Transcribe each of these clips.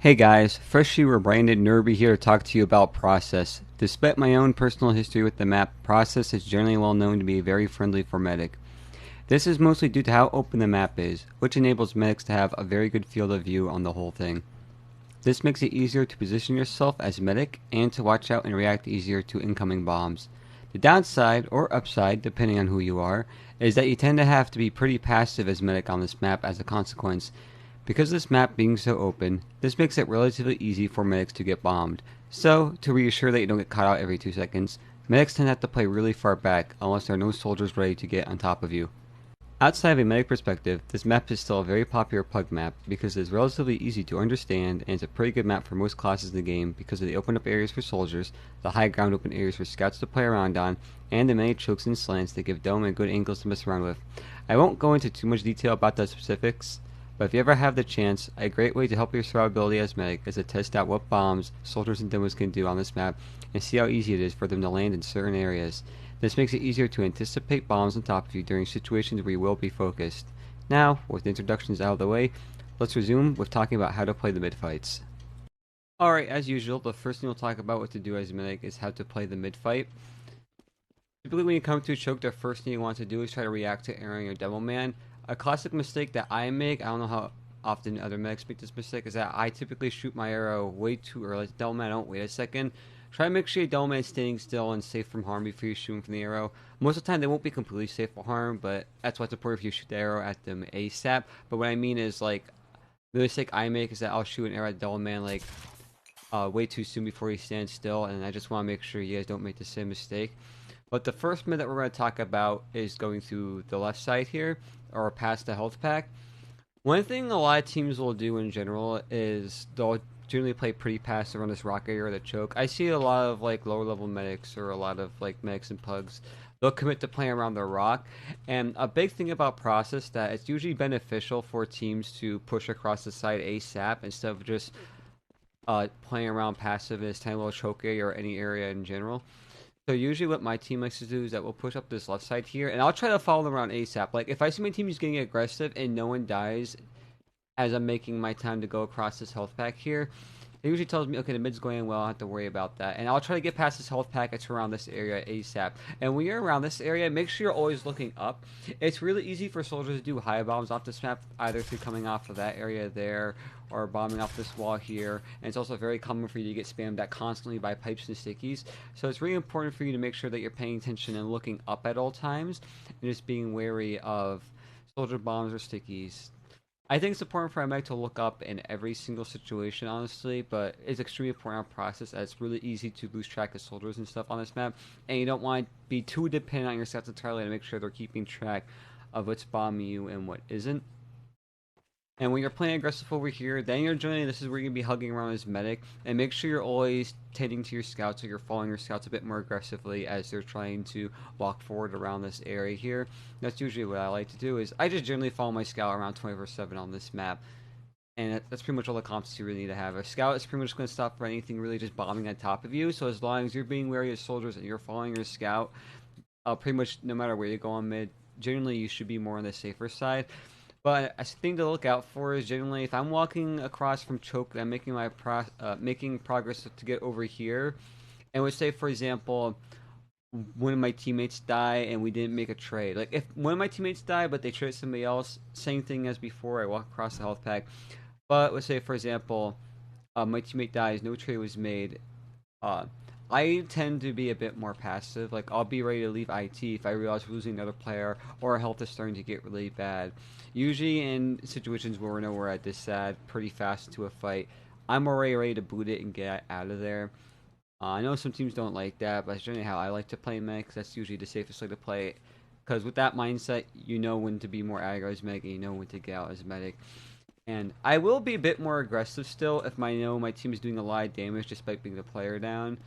Hey guys, freshly rebranded Nursey here to talk to you about Process. Despite my own personal history with the map, Process is generally well known to be very friendly for medic. This is mostly due to how open the map is, which enables medics to have a very good field of view on the whole thing. This makes it easier to position yourself as medic and to watch out and react easier to incoming bombs. The downside, or upside, depending on who you are, is that you tend to have to be pretty passive as medic on this map as a consequence. Because of this map being so open, this makes it relatively easy for medics to get bombed. So, to reassure that you don't get caught out every 2 seconds, medics tend to have to play really far back unless there are no soldiers ready to get on top of you. Outside of a medic perspective, this map is still a very popular pug map because it is relatively easy to understand and it's a pretty good map for most classes in the game because of the open up areas for soldiers, the high ground open areas for scouts to play around on, and the many chokes and slants that give dome and good angles to mess around with. I won't go into too much detail about the specifics, but if you ever have the chance, a great way to help your survivability as medic is to test out what bombs soldiers and demos can do on this map and see how easy it is for them to land in certain areas. This makes it easier to anticipate bombs on top of you during situations where you will be focused. Now, with the introductions out of the way, let's resume with talking about how to play the mid fights. Alright, as usual, the first thing we'll talk about what to do as a medic is how to play the mid fight. Typically when you come to a choke, the first thing you want to do is try to react to arrowing your Devil Man. A classic mistake that I make, I don't know how often other medics make this mistake, is that I typically shoot my arrow way too early. Devil Man, I don't wait a second. Try to make sure your Devil Man is standing still and safe from harm before you shoot him from the arrow. Most of the time they won't be completely safe from harm, but that's why it's important if you shoot the arrow at them ASAP. But what I mean is, like, the mistake I make is that I'll shoot an arrow at Devil Man, like, way too soon before he stands still, and I just want to make sure you guys don't make the same mistake. But the first mid that we're going to talk about is going through the left side here, or past the health pack. One thing a lot of teams will do in general is they'll generally play pretty passive on this rock area or the choke. I see a lot of like lower level medics or a lot of like medics and pugs. They'll commit to playing around the rock. And a big thing about process that it's usually beneficial for teams to push across the side ASAP instead of just playing around passive in this tiny little choke area or any area in general. So usually what my team likes to do is that we'll push up this left side here, and I'll try to follow them around ASAP. Like, if I see my team is getting aggressive and no one dies as I'm making my time to go across this health pack here, it usually tells me, okay, the mid's going well, I don't have to worry about that. And I'll try to get past this health package around this area ASAP. And when you're around this area, make sure you're always looking up. It's really easy for soldiers to do high bombs off this map, either through coming off of that area there or bombing off this wall here. And it's also very common for you to get spammed at constantly by pipes and stickies. So it's really important for you to make sure that you're paying attention and looking up at all times and just being wary of soldier bombs or stickies. I think it's important for a medic to look up in every single situation, honestly, but it's extremely important on process as it's really easy to lose track of soldiers and stuff on this map, and you don't want to be too dependent on your stats entirely to make sure they're keeping track of what's bombing you and what isn't. And when you're playing aggressive over here, then you're joining. This is where you're gonna be hugging around as medic, and make sure you're always tending to your scouts, or you're following your scouts a bit more aggressively as they're trying to walk forward around this area here. That's usually what I like to do. Is I just generally follow my scout around 24/7 on this map, and that's pretty much all the comps you really need to have. A scout is pretty much going to stop for anything really just bombing on top of you. So as long as you're being wary of soldiers and you're following your scout, pretty much no matter where you go on mid, generally you should be more on the safer side. But a thing to look out for is generally if I'm walking across from choke, I'm making making progress to get over here, and would say, for example, one of my teammates die and we didn't make a trade. Like if one of my teammates died but they traded somebody else, same thing as before. I walk across the health pack, but let's say for example, my teammate dies, no trade was made. Uh, I tend to be a bit more passive. Like I'll be ready to leave IT if I realize we're losing another player or our health is starting to get really bad. Usually in situations where we know we're at this sad pretty fast to a fight, I'm already ready to boot it and get out of there. I know some teams don't like that, but that's generally how I like to play mech. That's usually the safest way to play. Because with that mindset, you know when to be more aggro as medic, and you know when to get out as medic. And I will be a bit more aggressive still if I know my team is doing a lot of damage despite being the player down.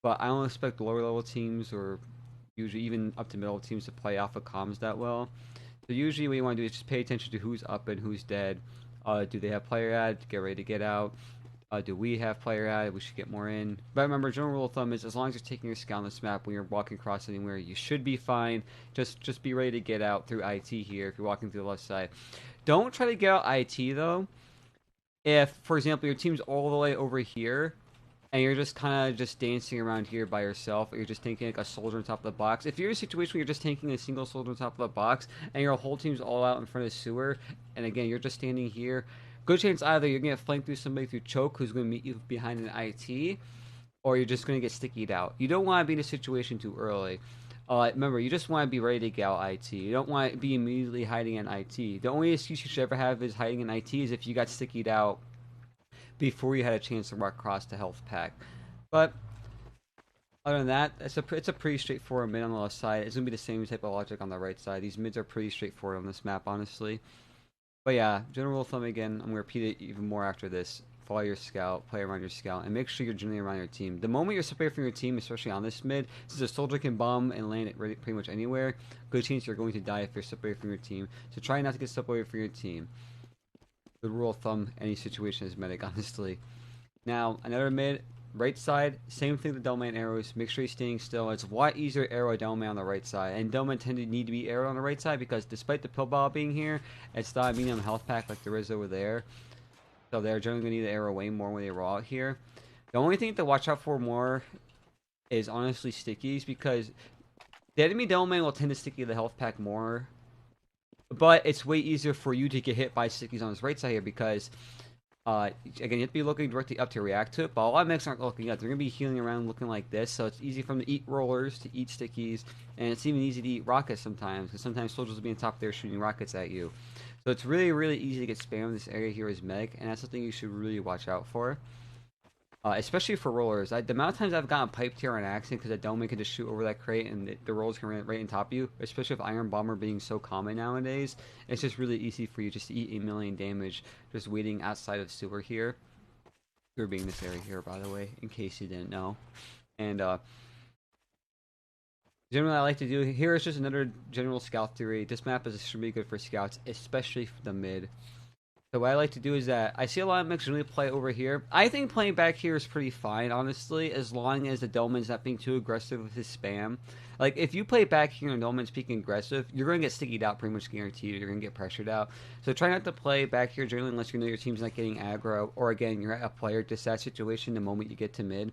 But I don't expect lower level teams or usually even up to middle teams to play alpha comms that well. So usually what you want to do is just pay attention to who's up and who's dead. Do they have player ad? Get ready to get out. Do we have player ad? We should get more in. But remember, general rule of thumb is as long as you're taking your scout on this map when you're walking across anywhere, you should be fine. Just be ready to get out through IT here if you're walking through the left side. Don't try to get out IT though. if, for example, your team's all the way over here, and you're just kind of just dancing around here by yourself, or you're just tanking like a soldier on top of the box. If you're in a situation where you're just tanking a single soldier on top of the box, and your whole team's all out in front of sewer, and again, you're just standing here, good chance either you're going to flank through somebody through choke who's going to meet you behind an IT, or you're just going to get stickied out. You don't want to be in a situation too early. Remember, you just want to be ready to get out IT. You don't want to be immediately hiding in IT. The only excuse you should ever have is hiding in IT is if you got stickied out before you had a chance to walk across the health pack. But other than that, it's a pretty straightforward mid on the left side. It's going to be the same type of logic on the right side. These mids are pretty straightforward on this map, honestly. But yeah, general rule of thumb again, I'm going to repeat it even more after this. Follow your scout, play around your scout, and make sure you're generally around your team. The moment you're separated from your team, especially on this mid, since a soldier can bomb and land it pretty much anywhere, good chance you're going to die if you're separated from your team. So try not to get separated from your team. The rule of thumb, any situation is medic, honestly. Now, another mid, right side, same thing with Delman arrows. Make sure you're staying still. It's a lot easier to arrow a Delman on the right side. And Delman tend to need to be arrowed on the right side because despite the pill ball being here, it's not a medium health pack like there is over there. So they're generally going to need to arrow way more when they roll out here. The only thing to watch out for more is honestly stickies because the enemy Delman will tend to sticky the health pack more. But it's way easier for you to get hit by stickies on this right side here because again, you have to be looking directly up to react to it, but a lot of mechs aren't looking up. They're going to be healing around looking like this, so it's easy for them to eat rollers, to eat stickies, and it's even easy to eat rockets sometimes, because sometimes soldiers will be on top there shooting rockets at you. So it's really, really easy to get spammed in this area here as Meg, and that's something you should really watch out for. Especially for rollers. The amount of times I've gotten piped here on accident because that Dome can just shoot over that crate and the rollers can run right on top of you, especially with Iron Bomber being so common nowadays. It's just really easy for you just to eat 8 million damage just waiting outside of sewer here. Sewer being this area here, by the way, in case you didn't know. And generally, I like to do here is just another general scout theory. This map is extremely good for scouts, especially for the mid. So what I like to do is that I see a lot of mechs really play over here. I think playing back here is pretty fine, honestly, as long as the Dolman's not being too aggressive with his spam. Like, if you play back here and Dolman's being aggressive, you're going to get stickied out pretty much guaranteed. You're going to get pressured out. So try not to play back here generally unless you know your team's not getting aggro, or again, you're at a player dispatch situation the moment you get to mid.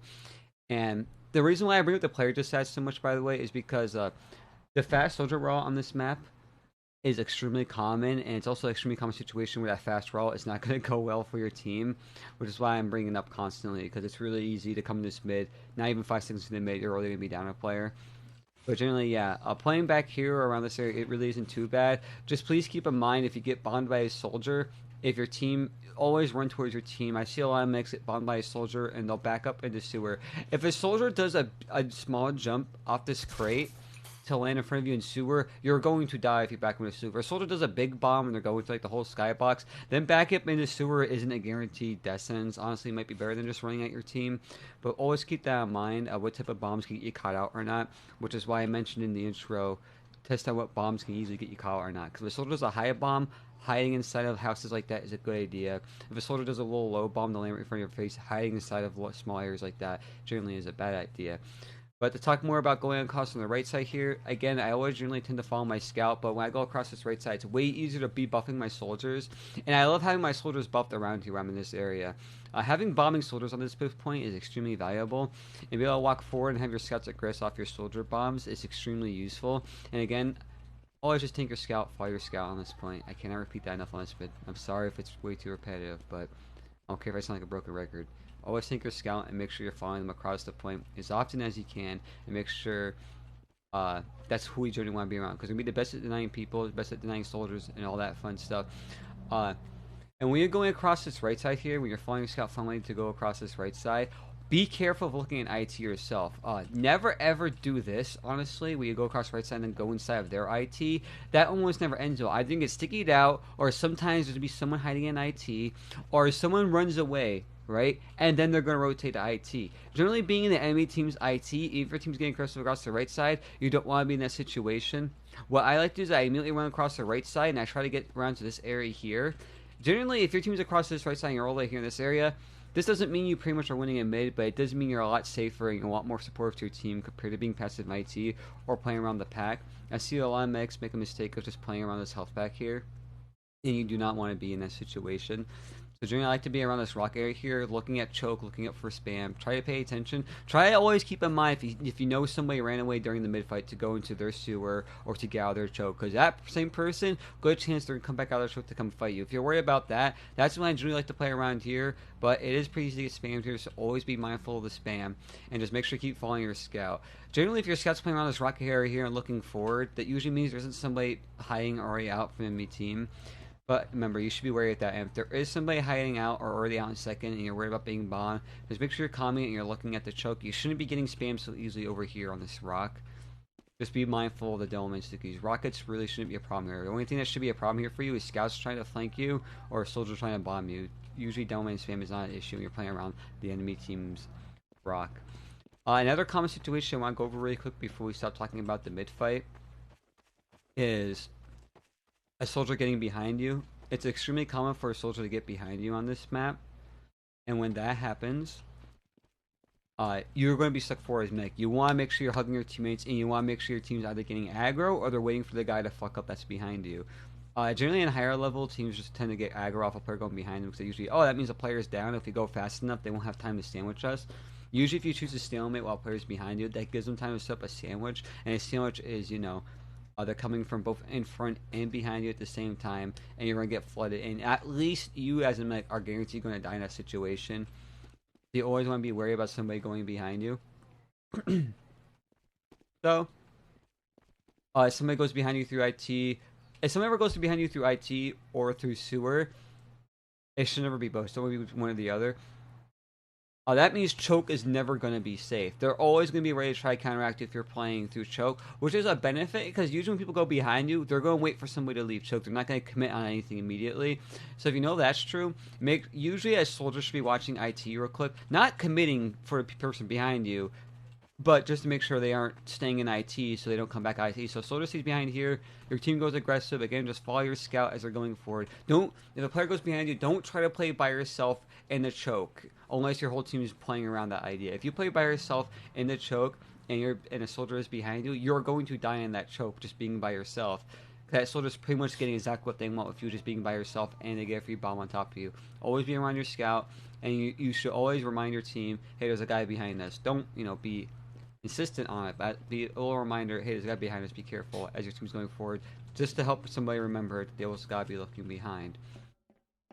And the reason why I bring up the player dispatch so much, by the way, is because the fast soldier roll on this map is extremely common, and it's also an extremely common situation where that fast roll is not going to go well for your team, which is why I'm bringing it up constantly, because it's really easy to come in this mid, not even 5 seconds in the mid, you're already going to be down a player. But generally, yeah, playing back here around this area, it really isn't too bad. Just please keep in mind, if you get bombed by a soldier, if your team, always run towards your team. I see a lot of mechs get bombed by a soldier, and they'll back up into sewer. If a soldier does a small jump off this crate to land in front of you in sewer, you're going to die if you back into sewer. If a soldier does a big bomb and they're going to like the whole skybox, then back up into sewer isn't a guaranteed death sentence. Honestly, it might be better than just running at your team, but always keep that in mind, what type of bombs can get you caught out or not, which is why I mentioned in the intro, test out what bombs can easily get you caught out or not. Because if a soldier does a high bomb, hiding inside of houses like that is a good idea. If a soldier does a little low bomb to land right in front of your face, hiding inside of small areas like that generally is a bad idea. But to talk more about going across on the right side here, again, I always generally tend to follow my scout, but when I go across this right side, it's way easier to be buffing my soldiers. And I love having my soldiers buffed around here when I'm in this area. Having bombing soldiers on this point is extremely valuable. And being able to walk forward and have your scouts aggress off your soldier bombs is extremely useful. And again, always just take your scout, follow your scout on this point. I cannot repeat that enough on this bit. I'm sorry if it's way too repetitive, but I don't care if I sound like a broken record. Always take your scout and make sure you're following them across the point as often as you can, and make sure that's who you generally want to be around, because you're going to be the best at denying people, the best at denying soldiers, and all that fun stuff. And when you're going across this right side here, when you're following your scout finally to go across this right side, be careful of looking at IT yourself. Never ever do this, honestly, where you go across the right side and then go inside of their IT. That almost never ends well. Either you get stickied out, or sometimes there's going to be someone hiding in IT, or someone runs away, right? And then they're going to rotate to IT. Generally, being in the enemy team's IT, if your team's getting aggressive across the right side, you don't want to be in that situation. What I like to do is I immediately run across the right side, and I try to get around to this area here. Generally, if your team's across this right side and you're all the way here in this area, this doesn't mean you pretty much are winning in mid, but it does mean you're a lot safer and a lot more supportive to your team compared to being passive in IT or playing around the pack. I see a lot of mechs make a mistake of just playing around this health pack here, and you do not want to be in that situation. So generally, I like to be around this rock area here, looking at choke, looking up for spam. Try to pay attention. Try to always keep in mind if you know somebody ran away during the mid fight to go into their sewer or to get out of their choke, because that same person, good chance they're gonna come back out of their choke to come fight you. If you're worried about that, that's when I generally like to play around here. But it is pretty easy to get spammed here, so always be mindful of the spam and just make sure you keep following your scout. Generally, if your scout's playing around this rock area here and looking forward, that usually means there isn't somebody hiding already out from the enemy team. But remember, you should be wary of that. And if there is somebody hiding out or already out in second and you're worried about being bombed, just make sure you're calming and you're looking at the choke. You shouldn't be getting spammed so easily over here on this rock. Just be mindful of the Delman stickies. Rockets really shouldn't be a problem here. The only thing that should be a problem here for you is scouts trying to flank you or soldiers trying to bomb you. Usually Delman spam is not an issue when you're playing around the enemy team's rock. Another common situation I want to go over really quick before we stop talking about the mid fight is a soldier getting behind you. It's extremely common for a soldier to get behind you on this map, and when that happens, you're going to be stuck for his mech. You want to make sure you're hugging your teammates, and you want to make sure your team's either getting aggro or they're waiting for the guy to fuck up that's behind you. Generally, in higher level, teams just tend to get aggro off a player going behind them because they usually, that means the player's down. If we go fast enough, they won't have time to sandwich us. Usually, if you choose to stalemate while players behind you, that gives them time to set up a sandwich, and a sandwich is, they're coming from both in front and behind you at the same time, and you're going to get flooded. And at least you, as a mech, are guaranteed going to die in that situation. You always want to be wary about somebody going behind you. So, if somebody goes behind you through IT, if somebody ever goes behind you through IT or through sewer, it should never be both. It's only be one or the other. That means choke is never going to be safe. They're always going to be ready to try to counteract if you're playing through choke, which is a benefit because usually when people go behind you, they're going to wait for somebody to leave choke. They're not going to commit on anything immediately. So if you know that's true, usually a soldier should be watching IT real quick, not committing for the person behind you, but just to make sure they aren't staying in IT so they don't come back IT. So soldier stays behind here, your team goes aggressive. Again, just follow your scout as they're going forward. If a player goes behind you, don't try to play by yourself in the choke unless your whole team is playing around that idea. If you play by yourself in the choke and a soldier is behind you, you're going to die in that choke just being by yourself. That soldier's pretty much getting exactly what they want with you just being by yourself, and they get a free bomb on top of you. Always be around your scout, and you should always remind your team, hey, there's a guy behind us. Don't, be insistent on it, but be a little reminder, hey, there's a guy behind us, be careful as your team's going forward, just to help somebody remember they always gotta be looking behind.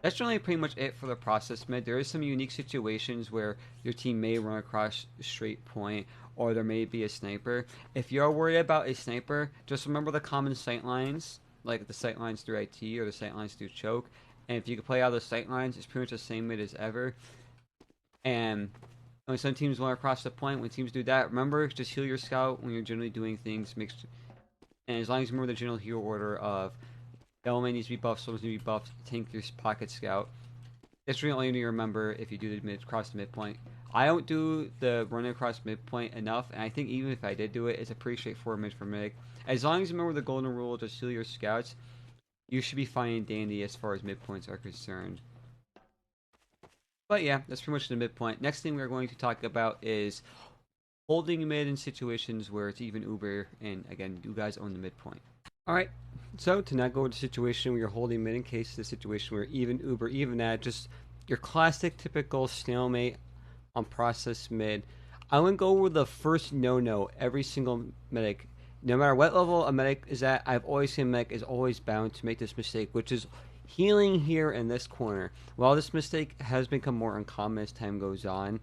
That's generally pretty much it for the process mid. There is some unique situations where your team may run across a straight point, or there may be a sniper. If you're worried about a sniper, just remember the common sight lines, like the sight lines through IT or the sight lines through choke, and if you can play out those sight lines, it's pretty much the same mid as ever. And when some teams run across the point, when teams do that, remember, just heal your scout when you're generally doing things. And as long as you remember the general heal order of element needs to be buffed, soldiers need to be buffed, tank your pocket scout. That's really all you need to remember if you do the cross the midpoint. I don't do the running across midpoint enough, and I think even if I did do it, it's a pretty straightforward mid for medic. As long as you remember the golden rule, just heal your scouts, you should be fine and dandy as far as midpoints are concerned. But yeah, that's pretty much the midpoint. Next thing we're going to talk about is holding mid in situations where it's even uber, and again, you guys own the midpoint. Alright, so to not go into a situation where you're holding mid in case the situation where even uber, even at just your classic typical stalemate on process mid, I would go with the first no every single medic. No matter what level a medic is at, I've always seen a medic is always bound to make this mistake, which is healing here in this corner. While this mistake has become more uncommon as time goes on,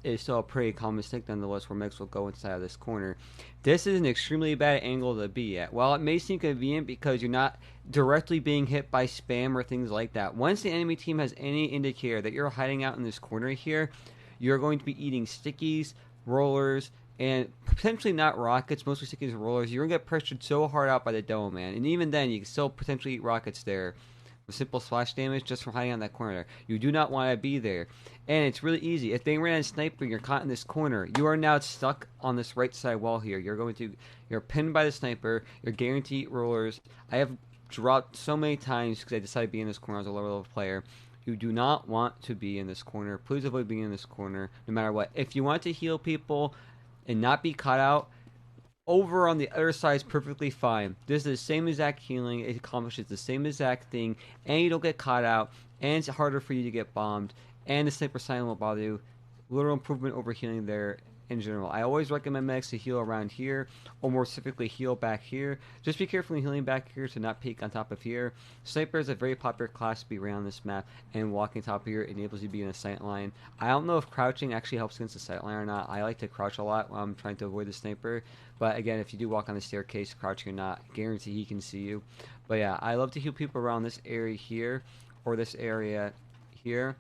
it's still a pretty common mistake nonetheless where medics will go inside of this corner. This is an extremely bad angle to be at. While it may seem convenient because you're not directly being hit by spam or things like that, once the enemy team has any indicator that you're hiding out in this corner here, you're going to be eating stickies, rollers, and potentially not rockets, mostly stickies and rollers. You're going to get pressured so hard out by the dome, man. And even then, you can still potentially eat rockets there with simple splash damage just from hiding on that corner. You do not want to be there. And it's really easy. If they ran a sniper and you're caught in this corner, you are now stuck on this right side wall here. You're pinned by the sniper. You're guaranteed rollers. I have dropped so many times because I decided to be in this corner as a lower level player. You do not want to be in this corner. Please avoid being in this corner no matter what. If you want to heal people and not be caught out, over on the other side is perfectly fine. This is the same exact healing. It accomplishes the same exact thing, and you don't get caught out, and it's harder for you to get bombed, and the sniper silent will bother you. Little improvement over healing there in general. I always recommend medics to heal around here, or more specifically heal back here. Just be careful when healing back here to not peek on top of here. Sniper is a very popular class to be around this map, and walking top here enables you to be in a sight line. I don't know if crouching actually helps against the sight line or not. I like to crouch a lot when I'm trying to avoid the sniper, but again, if you do walk on the staircase, crouching or not, guarantee he can see you. But yeah, I love to heal people around this area here, or this area here.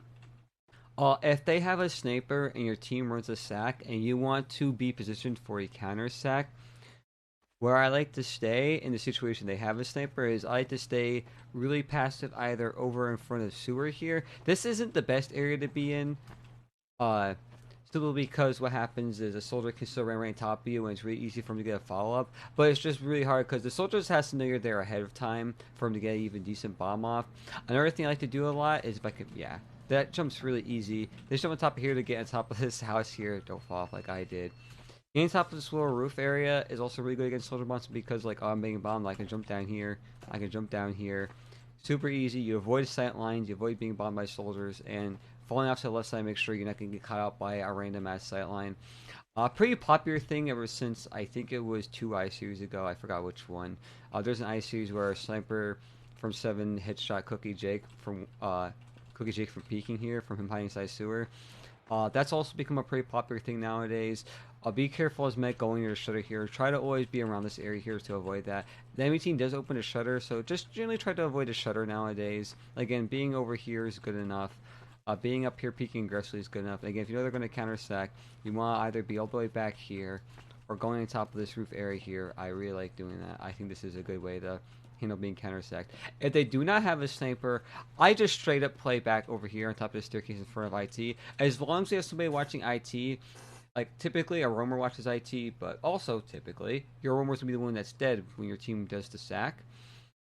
If they have a sniper and your team runs a sack and you want to be positioned for a counter sack, where I like to stay in the situation they have a sniper is I like to stay really passive either over in front of sewer here. This isn't the best area to be in, simply because what happens is a soldier can still run right on top of you and it's really easy for him to get a follow-up. But it's just really hard because the soldier just has to know you're there ahead of time for him to get an even decent bomb off. Another thing I like to do a lot is if I could, yeah, that jump's really easy. They jump on top of here to get on top of this house here. Don't fall off like I did. Getting on top of this little roof area is also really good against soldier bombs because, like, oh, I'm being bombed. I can jump down here. I can jump down here. Super easy. You avoid sight lines. You avoid being bombed by soldiers. And falling off to the left side, make sure you're not going to get caught out by a random ass sight line. Pretty popular thing ever since, I think it was 2 I-series ago. I forgot which one. There's an I-series where a sniper from 7 headshot Cookie Jake from peeking here, from him hiding inside sewer. That's also become a pretty popular thing nowadays. Be careful as Met going to the shutter here. Try to always be around this area here to avoid that. The enemy team does open a shutter, so just generally try to avoid a shutter nowadays. Again, being over here is good enough. Being up here peeking aggressively is good enough. Again, if you know they're going to counter sack, you want to either be all the way back here or going on top of this roof area here. I really like doing that. I think this is a good way to handle being counter-sacked. If they do not have a sniper, I just straight up play back over here on top of the staircase in front of IT. As long as we have somebody watching IT, like typically a roamer watches IT, but also typically your roamer's gonna be the one that's dead when your team does the sack.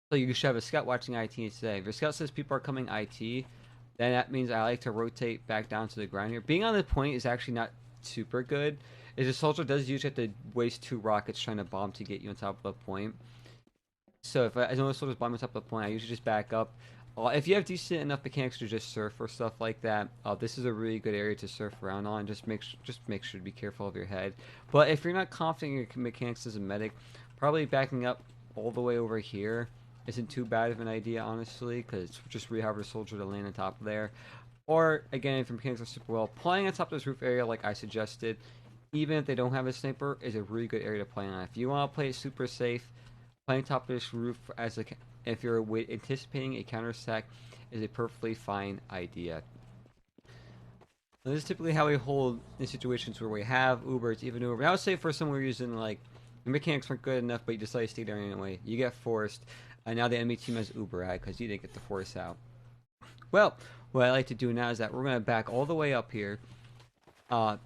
So you should have a scout watching IT instead. If your scout says people are coming IT, then that means I like to rotate back down to the ground here. Being on the point is actually not super good. Is a soldier does usually have to waste 2 rockets trying to bomb to get you on top of the point. So if I know a soldier's bomb on top of the point, I usually just back up. If you have decent enough mechanics to just surf or stuff like that, this is a really good area to surf around on. Just make sure to be careful of your head. But if you're not confident in your mechanics as a medic, probably backing up all the way over here isn't too bad of an idea, honestly, because it's just really hard for a soldier to land on top of there. Or again, if your mechanics are super well, playing on top of this roof area, like I suggested, even if they don't have a sniper, is a really good area to play on. If you want to play it super safe, playing top of this roof as a, if you're anticipating a counter sack, is a perfectly fine idea. And this is typically how we hold in situations where we have Uber. It's even Uber. But I would say for someone reason like the mechanics weren't good enough, but you decide to stay there anyway, you get forced, and now the enemy team has Uber out because you didn't get the force out. Well, what I like to do now is that we're going to back all the way up here.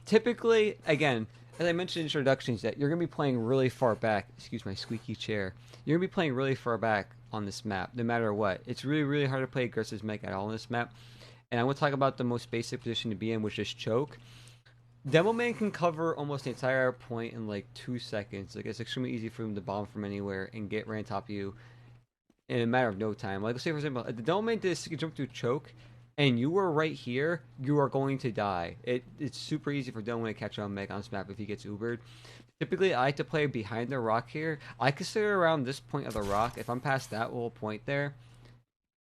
Typically, again, as I mentioned in introductions, that you're going to be playing really far back. Excuse my squeaky chair. You're going to be playing really far back on this map, no matter what. It's really, really hard to play aggressive mech at all on this map. And I want to talk about the most basic position to be in, which is choke. Demo Man can cover almost the entire point in like 2 seconds. Like, it's extremely easy for him to bomb from anywhere and get right on top of you in a matter of no time. Like, let's say for example, if the Demo Man did this, he could jump through choke, and you were right here, you are going to die. It's super easy for Demo Man to catch on mech on this map if he gets Ubered. Typically, I like to play behind the rock here. I consider around this point of the rock, if I'm past that little point there,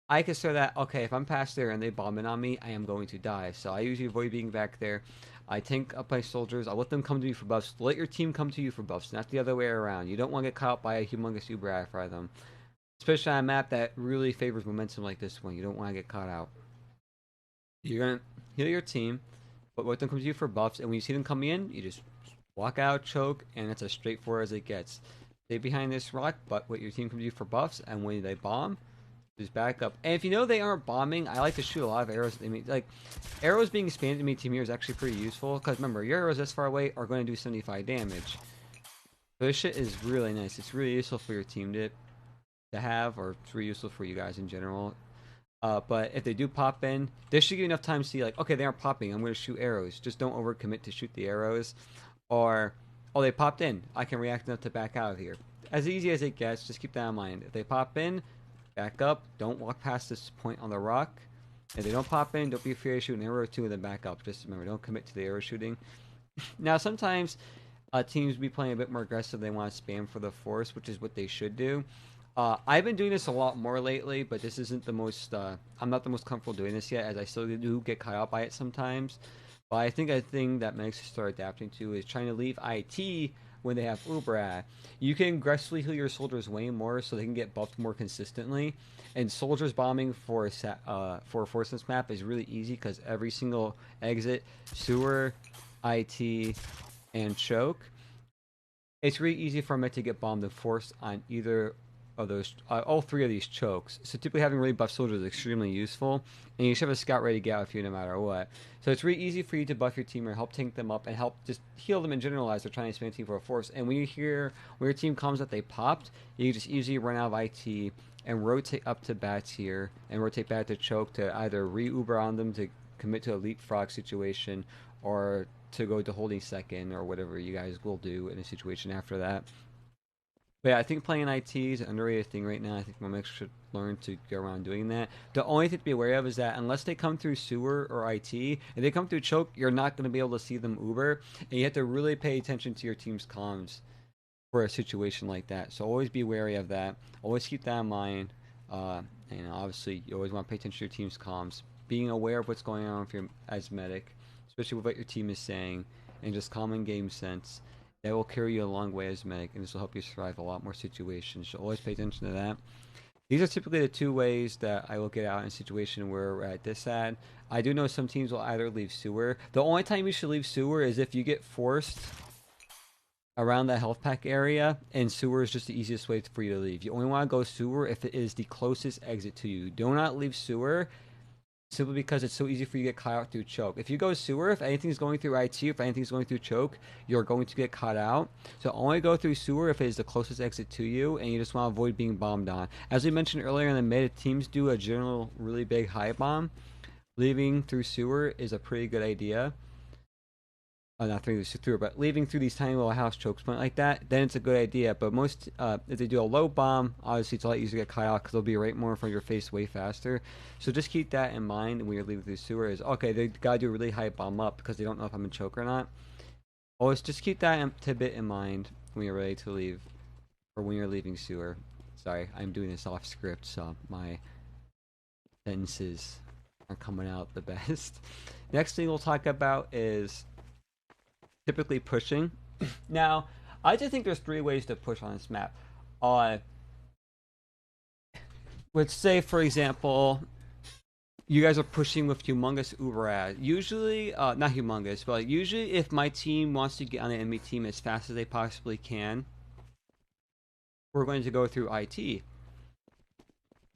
I consider that, okay, if I'm past there and they bomb in on me, I am going to die. So I usually avoid being back there. I tank up my soldiers. I'll let them come to me for buffs. Let your team come to you for buffs, not the other way around. You don't want to get caught by a humongous Uber after them. Especially on a map that really favors momentum like this one. You don't want to get caught out. You're going to heal your team, but let them come to you for buffs. And when you see them coming in, you just walk out, choke, and it's as straightforward as it gets. Stay behind this rock, but let your team come to you for buffs. And when they bomb, just back up. And if you know they aren't bombing, I like to shoot a lot of arrows. I mean, like, arrows being spammed to me team here is actually pretty useful. Because remember, your arrows this far away are going to do 75 damage. So this shit is really nice. It's really useful for your team to have, or it's really useful for you guys in general. But if they do pop in, this should give you enough time to see, like, okay, they aren't popping. I'm going to shoot arrows. Just don't overcommit to shoot the arrows. Or oh, they popped in. I can react enough to back out of here. As easy as it gets, just keep that in mind. If they pop in, back up. Don't walk past this point on the rock. If they don't pop in, don't be afraid to shoot an arrow or two and then back up. Just remember, don't commit to the arrow shooting. Now, sometimes teams be playing a bit more aggressive. They want to spam for the force, which is what they should do. I've been doing this a lot more lately, but this isn't the most. I'm not the most comfortable doing this yet, as I still do get caught out by it sometimes. But I think a thing that medics should start adapting to is trying to leave IT when they have Uber. You can aggressively heal your soldiers way more so they can get buffed more consistently. And soldiers bombing for a force map is really easy because every single exit, sewer, IT, and choke, it's really easy for a med to get bombed and forced on either of those, all three of these chokes. So typically having really buff soldiers is extremely useful, and you should have a scout ready to get out with you no matter what. So it's really easy for you to buff your team or help tank them up and help just heal them in general as they're trying to spam team for a force. And when your team comes that they popped, you just easily run out of IT and rotate up to bats here and rotate back to choke to either re-uber on them to commit to a leapfrog situation or to go to holding second or whatever you guys will do in a situation after that. But yeah, I think playing IT is an underrated thing right now. I think my should learn to go around doing that. The only thing to be aware of is that unless they come through sewer or IT, if they come through choke, you're not going to be able to see them Uber. And you have to really pay attention to your team's comms for a situation like that. So always be wary of that. Always keep that in mind. And obviously, you always want to pay attention to your team's comms. Being aware of what's going on with your as medic, especially with what your team is saying, and just common game sense. That will carry you a long way as medic, and this will help you survive a lot more situations. So always pay attention to that. These are typically the two ways that I will get out in a situation where we're at this ad. I do know some teams will either leave sewer. The only time you should leave sewer is if you get forced around that health pack area, and sewer is just the easiest way for you to leave. You only want to go sewer if it is the closest exit to you. Do not leave sewer simply because it's so easy for you to get caught out through choke. If you go sewer, if anything's going through IT, if anything's going through choke, you're going to get caught out. So only go through sewer if it is the closest exit to you, and you just want to avoid being bombed on. As we mentioned earlier in the mid, teams do a general really big high bomb. Leaving through sewer is a pretty good idea. Not through, but leaving through these tiny little house chokes like that, then it's a good idea. But most, if they do a low bomb, obviously it's a lot easier to get caught out because they'll be right more in front of your face way faster. So just keep that in mind when you're leaving through sewer. Is okay, they gotta do a really high bomb up because they don't know if I'm in choke or not. Always just keep that tidbit in mind when you're ready to leave, or when you're leaving sewer. Sorry, I'm doing this off script, so my sentences aren't coming out the best. Next thing we'll talk about is typically pushing. Now, I just think there's three ways to push on this map. Let's say, for example, you guys are pushing with humongous Uber. Usually, not humongous, but usually if my team wants to get on the enemy team as fast as they possibly can, we're going to go through IT.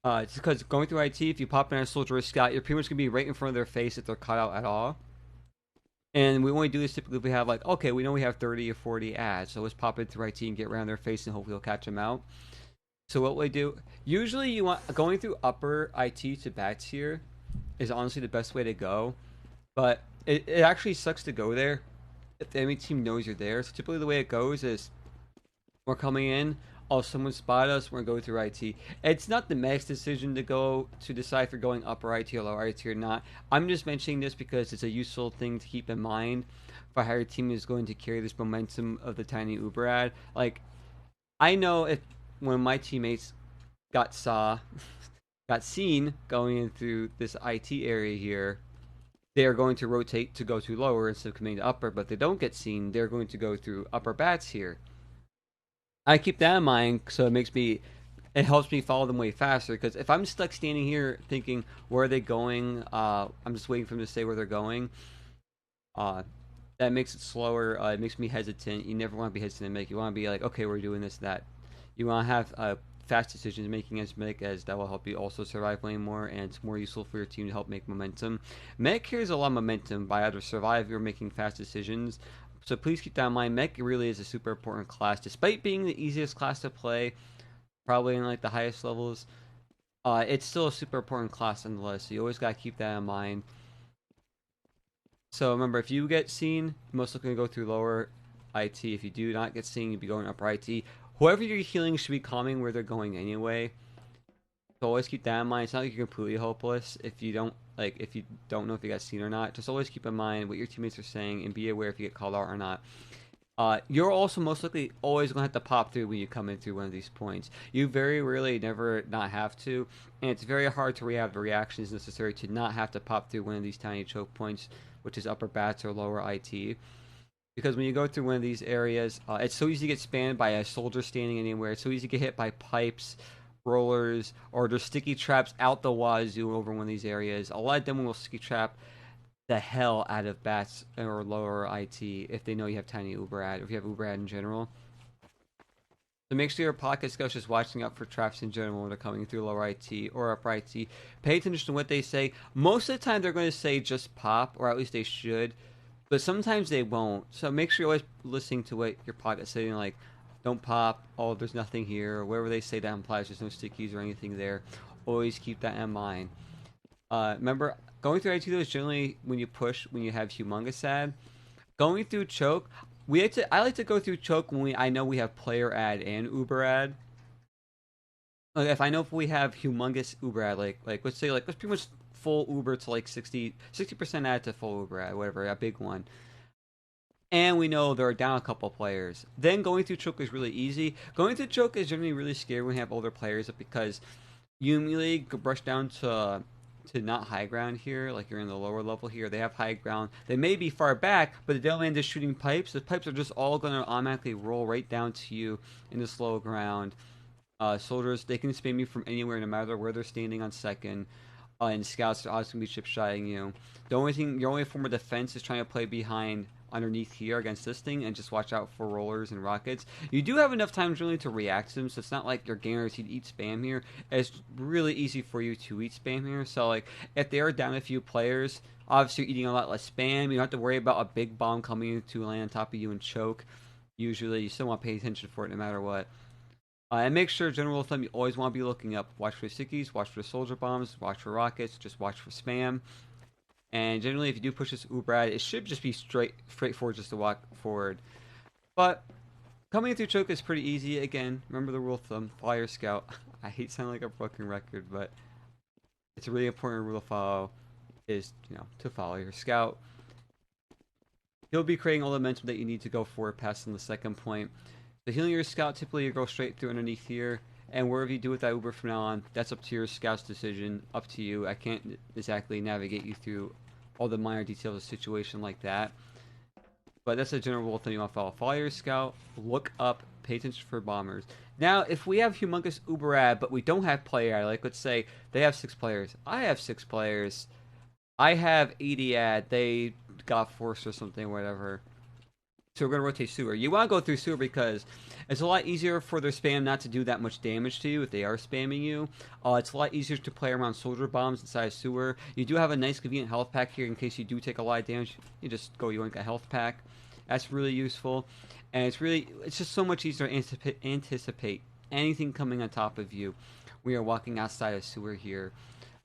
It's because going through IT, if you pop in a soldier or scout, you're pretty much going to be right in front of their face if they're caught out at all. And we only do this typically if we have like, okay, we know we have 30 or 40 ads, so let's pop it through IT and get around their face and hopefully we'll catch them out. So what we do, usually you want, going through upper IT to bats here is honestly the best way to go. But it actually sucks to go there if the enemy team knows you're there. So typically the way it goes is we're coming in, oh, someone spotted us, we're going through IT. It's not the medic's decision to decide if you're going upper IT or lower IT or not. I'm just mentioning this because it's a useful thing to keep in mind for how your team is going to carry this momentum of the tiny Uber ad. Like, I know if when my teammates got seen going in through this IT area here, they are going to rotate to go to lower instead of coming to upper, but if they don't get seen, they're going to go through upper bats here. I keep that in mind, so it helps me follow them way faster. Because if I'm stuck standing here thinking, where are they going? I'm just waiting for them to say where they're going. That makes it slower. It makes me hesitant. You never want to be hesitant to make. You want to be like, okay, we're doing this, that. You want to have fast decisions making as medic, as that will help you also survive way more, and it's more useful for your team to help make momentum. Medic carries a lot of momentum by either survive or making fast decisions. So please keep that in mind. Mech really is a super important class, despite being the easiest class to play, probably in like the highest levels. It's still a super important class nonetheless. So you always gotta keep that in mind. So remember, if you get seen, you're most likely gonna go through lower. IT. If you do not get seen, you'll be going upper IT. Whoever you're healing should be calming where they're going anyway. So always keep that in mind. It's not like you're completely hopeless if you don't know if you got seen or not. Just always keep in mind what your teammates are saying and be aware if you get called out or not. You're also most likely always going to have to pop through when you come in through one of these points. You very rarely never not have to, and it's very hard to have the reactions necessary to not have to pop through one of these tiny choke points, which is upper bats or lower IT. Because when you go through one of these areas, it's so easy to get spammed by a soldier standing anywhere. It's so easy to get hit by pipes, rollers, or there's sticky traps out the wazoo over one of these areas. A lot of them will sticky trap the hell out of bats or lower IT if they know you have tiny Uber ad, or if you have Uber ad in general. So make sure your pocket scout's just watching out for traps in general when they're coming through lower IT or upper IT. Pay attention to what they say. Most of the time they're going to say just pop, or at least they should, but sometimes they won't. So make sure you're always listening to what your pocket's saying, like don't pop, oh there's nothing here, or whatever they say that implies there's no stickies or anything there. Always keep that in mind. Remember, going through IT though is generally when you push, when you have humongous ad. Going through choke, I like to go through choke when I know we have player ad and Uber ad. Like if I know if we have humongous Uber ad, like let's say let's pretty much full Uber to like 60% ad to full Uber ad, whatever, a big one. And we know they're down a couple players. Then going through choke is really easy. Going through choke is generally really scary when we have older players because you immediately brush down to not high ground here, like you're in the lower level here. They have high ground. They may be far back, but the Delman is shooting pipes. The pipes are just all going to automatically roll right down to you in this low ground. Soldiers, they can spam you from anywhere, no matter where they're standing on second. And scouts are always going to be chip shying you. Your only form of defense is trying to play behind underneath here against this thing and just watch out for rollers and rockets. You do have enough time really to react to them, so it's not like you're guaranteed to eat spam here. It's really easy for you to eat spam here. So like if they are down a few players, obviously you're eating a lot less spam. You don't have to worry about a big bomb coming to land on top of you and choke. Usually you still want to pay attention for it no matter what. And make sure, general rule of thumb, you always want to be looking up. Watch for stickies, watch for soldier bombs, watch for rockets, just watch for spam. And generally, if you do push this Uber ad, it should just be straightforward just to walk forward. But coming through choke is pretty easy. Again, remember the rule of thumb, follow your scout. I hate sounding like a broken record, but it's a really important rule to follow, is, to follow your scout. He'll be creating all the momentum that you need to go forward past on the second point. So healing your scout, typically you go straight through underneath here. And wherever you do with that Uber from now on, that's up to your scout's decision, up to you. I can't exactly navigate you through all the minor details of a situation like that. But that's a general rule of thumb you want to follow. Follow your scout, look up, pay attention for bombers. Now, if we have humongous Uber ad, but we don't have player ad, like let's say they have 6 players. I have 6 players. I have 80 ad. They got forced or something, whatever. So we're going to rotate sewer. You want to go through sewer because it's a lot easier for their spam not to do that much damage to you if they are spamming you. It's a lot easier to play around soldier bombs inside sewer. You do have a nice convenient health pack here in case you do take a lot of damage. You just go yoink a health pack. That's really useful. And it's just so much easier to anticipate anything coming on top of you when you're walking outside of sewer here.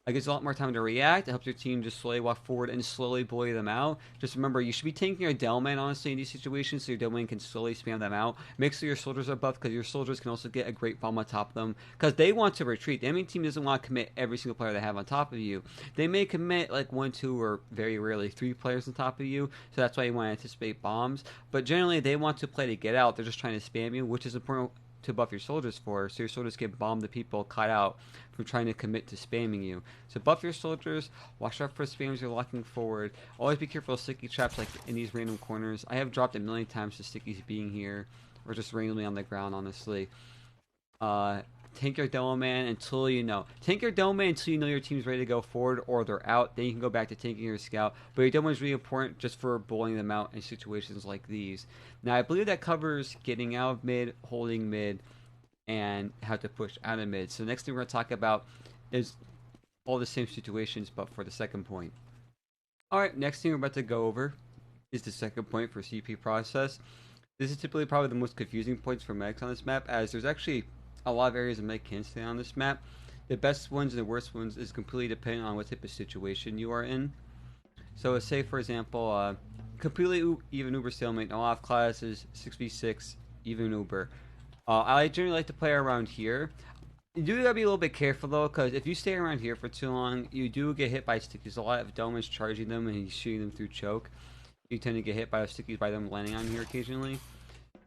It gives a lot more time to react. It helps your team just slowly walk forward and slowly bully them out. Just remember, you should be tanking your Delman, honestly, in these situations, so your Delman can slowly spam them out. Make sure your soldiers are buffed, because your soldiers can also get a great bomb on top of them, because they want to retreat. The enemy team doesn't want to commit every single player they have on top of you. They may commit like 1, 2, or very rarely 3 players on top of you, so that's why you want to anticipate bombs. But generally, they want to play to get out. They're just trying to spam you, which is important to buff your soldiers for, so your soldiers can bomb the people caught out from trying to commit to spamming you. So buff your soldiers, watch out for spams you're locking forward. Always be careful of sticky traps like in these random corners. I have dropped a million times to stickies being here, or just randomly on the ground, honestly. Tank your demo man until you know. Tank your demo man until you know your team's ready to go forward or they're out. Then you can go back to tanking your scout. But your demo is really important just for bullying them out in situations like these. Now, I believe that covers getting out of mid, holding mid, and how to push out of mid. So the next thing we're going to talk about is all the same situations, but for the second point. Alright, next thing we're about to go over is the second point for CP process. This is typically probably the most confusing points for medics on this map, as there's actually a lot of areas a medic can stay on this map. The best ones and the worst ones is completely dependent on what type of situation you are in. So say, for example, completely even Uber stalemate, no off classes, 6v6, even Uber. I generally like to play around here. You do gotta be a little bit careful though, because if you stay around here for too long, you do get hit by stickies. A lot of Doman's charging them and he's shooting them through choke. You tend to get hit by the stickies by them landing on here occasionally.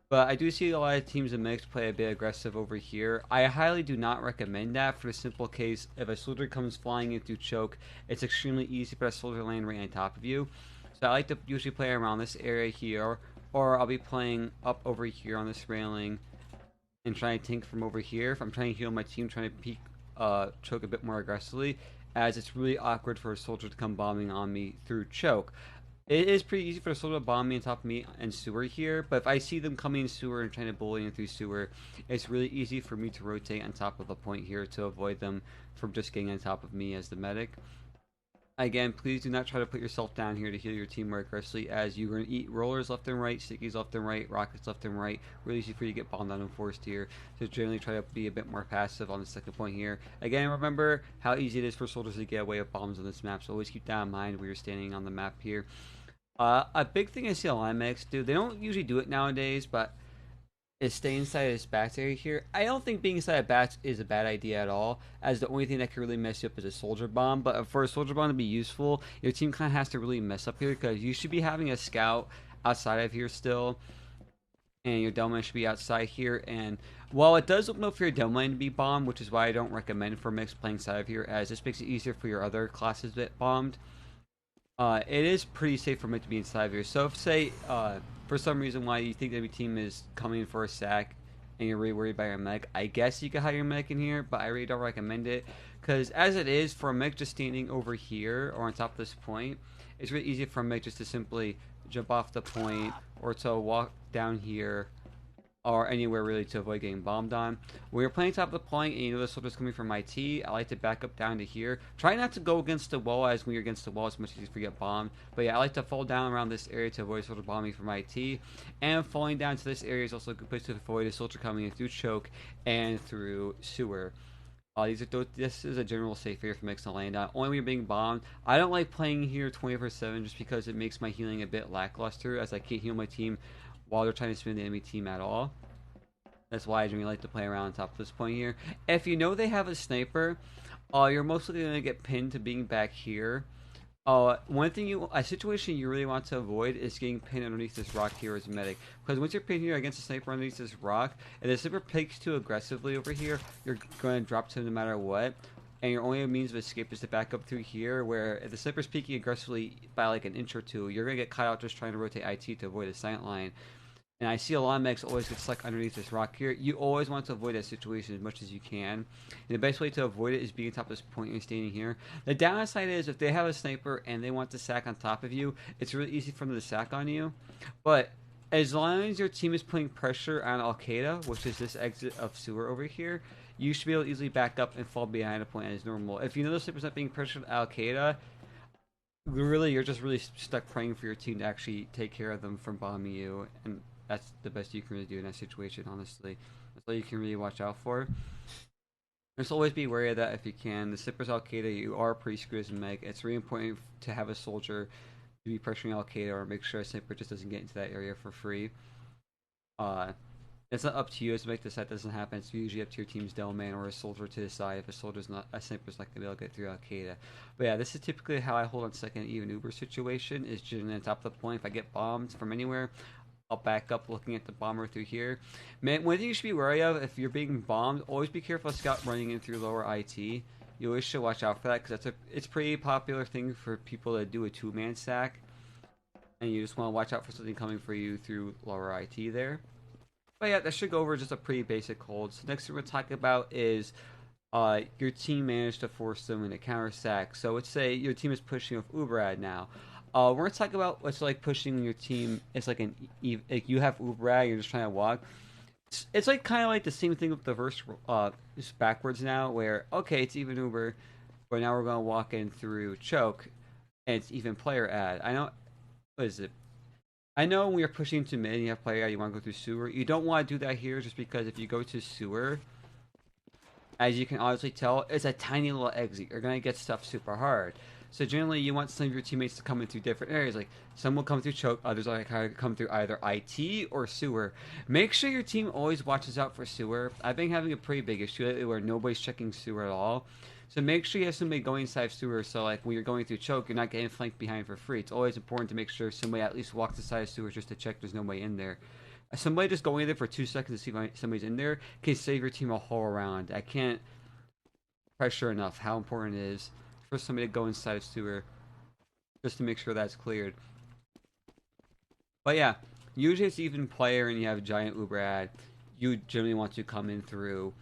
But I do see a lot of teams in mix play a bit aggressive over here. I highly do not recommend that for the simple case if a soldier comes flying in through choke, it's extremely easy for a soldier to land right on top of you. So I like to usually play around this area here, or I'll be playing up over here on this railing and trying to tank from over here. If I'm trying to heal my team, trying to peek choke a bit more aggressively, as it's really awkward for a soldier to come bombing on me through choke. It is pretty easy for a soldier to bomb me on top of me and sewer here, but if I see them coming in sewer and trying to bully in through sewer, it's really easy for me to rotate on top of the point here to avoid them from just getting on top of me as the medic. Again, please do not try to put yourself down here to heal your team more aggressively, as you're going to eat rollers left and right, stickies left and right, rockets left and right. Really easy for you to get bombed on and forced here. So generally try to be a bit more passive on the second point here. Again, remember how easy it is for soldiers to get away with bombs on this map, so always keep that in mind when you're standing on the map here. A big thing I see a lot of medics do, they don't usually do it nowadays, but is stay inside this bats area here. I don't think being inside a bats is a bad idea at all, as the only thing that can really mess you up is a soldier bomb. But for a soldier bomb to be useful, your team kind of has to really mess up here, because you should be having a scout outside of here still, and your Delman should be outside here. And while it does open up for your Delman to be bombed, which is why I don't recommend for mix playing side of here, as this makes it easier for your other classes to get bombed. It is pretty safe for it to be inside of here. So if, say, for some reason why you think that your team is coming for a sack and you're really worried about your mech, I guess you could hide your mech in here, but I really don't recommend it. Because as it is, for a mech just standing over here or on top of this point, it's really easy for a mech just to simply jump off the point or to walk down here or anywhere really to avoid getting bombed on. When you're playing top of the point and you know the soldier's coming from IT, I like to back up down to here. Try not to go against the wall, as when you're against the wall it's much easier to get bombed. But yeah, I like to fall down around this area to avoid soldier bombing from IT. And falling down to this area is also a good place to avoid a soldier coming in through choke and through sewer. This is a general safe area for mix to land on. Only when you're being bombed. I don't like playing here 24/7 just because it makes my healing a bit lackluster, as I can't heal my team while they're trying to spin the enemy team at all. That's why I generally like to play around on top of this point here. If you know they have a sniper, you're mostly going to get pinned to being back here. A situation you really want to avoid is getting pinned underneath this rock here as a medic. Because once you're pinned here against a sniper underneath this rock, and the sniper peeks too aggressively over here, you're going to drop to him no matter what. And your only means of escape is to back up through here, where if the sniper's peeking aggressively by like an inch or two, you're going to get caught out just trying to rotate IT to avoid a silent line. And I see a lot of mechs always get stuck underneath this rock here. You always want to avoid that situation as much as you can. And the best way to avoid it is being on top of this point and standing here. The downside is if they have a sniper and they want to sack on top of you, it's really easy for them to sack on you. But as long as your team is putting pressure on Al-Qaeda, which is this exit of sewer over here, you should be able to easily back up and fall behind a point as normal. If you know the sniper's not being pressured by Al-Qaeda, really, you're just really stuck praying for your team to actually take care of them from bombing you. And that's the best you can really do in that situation, honestly. That's all you can really watch out for. Just always be wary of that if you can. The sniper's Al-Qaeda, you are pretty screwed as a mech. It's really important to have a soldier to be pressuring Al-Qaeda, or make sure a sniper just doesn't get into that area for free. It's not up to you as a mech to decide that doesn't happen. It's usually up to your team's Delman or a soldier to decide if a sniper's not going to be able to get through Al-Qaeda. But yeah, this is typically how I hold on second even Uber situation, is just on top of the point. If I get bombed from anywhere, I'll back up looking at the bomber through here. Man, one thing you should be wary of if you're being bombed, always be careful of scout running in through lower IT. You always should watch out for that, because it's a pretty popular thing for people to do a two-man stack. And you just want to watch out for something coming for you through lower IT there. But yeah, that should go over just a pretty basic hold. So next thing we're going to talk about is your team managed to force them into counter sack. So let's say your team is pushing with Uberad now. We're going to talk about what's like pushing your team. It's like like you have Uberad, you're just trying to walk. It's like kind of like the same thing with the verse just backwards now, where okay, it's even Uber, but now we're going to walk in through choke, and it's even player ad. I know, what is it? I know when you're pushing to mid and you have player ad, you want to go through sewer. You don't want to do that here, just because if you go to sewer, as you can obviously tell, it's a tiny little exit. You're going to get stuff super hard. So generally, you want some of your teammates to come in through different areas. Like some will come through choke, others will come through either IT or sewer. Make sure your team always watches out for sewer. I've been having a pretty big issue lately where nobody's checking sewer at all. So make sure you have somebody going inside sewer. So like when you're going through choke, you're not getting flanked behind for free. It's always important to make sure somebody at least walks inside of sewer just to check there's nobody in there. Somebody just going in there for 2 seconds to see if somebody's in there can save your team a whole round. I can't pressure enough how important it is for somebody to go inside of sewer just to make sure that's cleared. But yeah, usually it's even player and you have a giant Uber ad, you generally want to come in through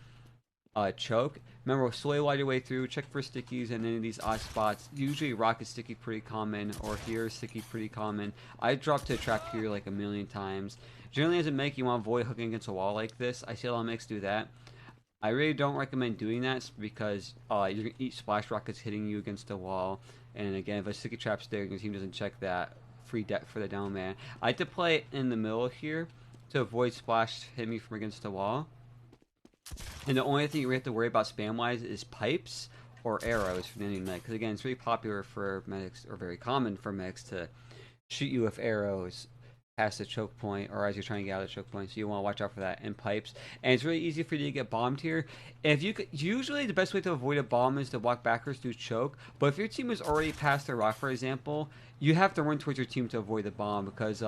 choke. Remember, slowly wide your way through, check for stickies and any of these odd spots. Usually rock is sticky pretty common, or here is sticky pretty common. I dropped to a trap here like a million times. Generally as a mech, you want to avoid hooking against a wall like this. I see a lot of mechs do that. I really don't recommend doing that because you're going to eat splash rockets hitting you against the wall. And again, if a sticky trap's there, your team doesn't check that, free deck for the down man. I like to play it in the middle here to avoid splash hitting me from against the wall. And the only thing you have to worry about spam-wise is pipes or arrows from any mech. Because again, it's really popular for medics, or very common for mechs to shoot you with arrows past the choke point or as you're trying to get out of the choke point, so you want to watch out for that, and pipes. And it's really easy for you to get bombed here. And if you could, usually the best way to avoid a bomb is to walk backwards through choke, but if your team is already past the rock, for example, you have to run towards your team to avoid the bomb, because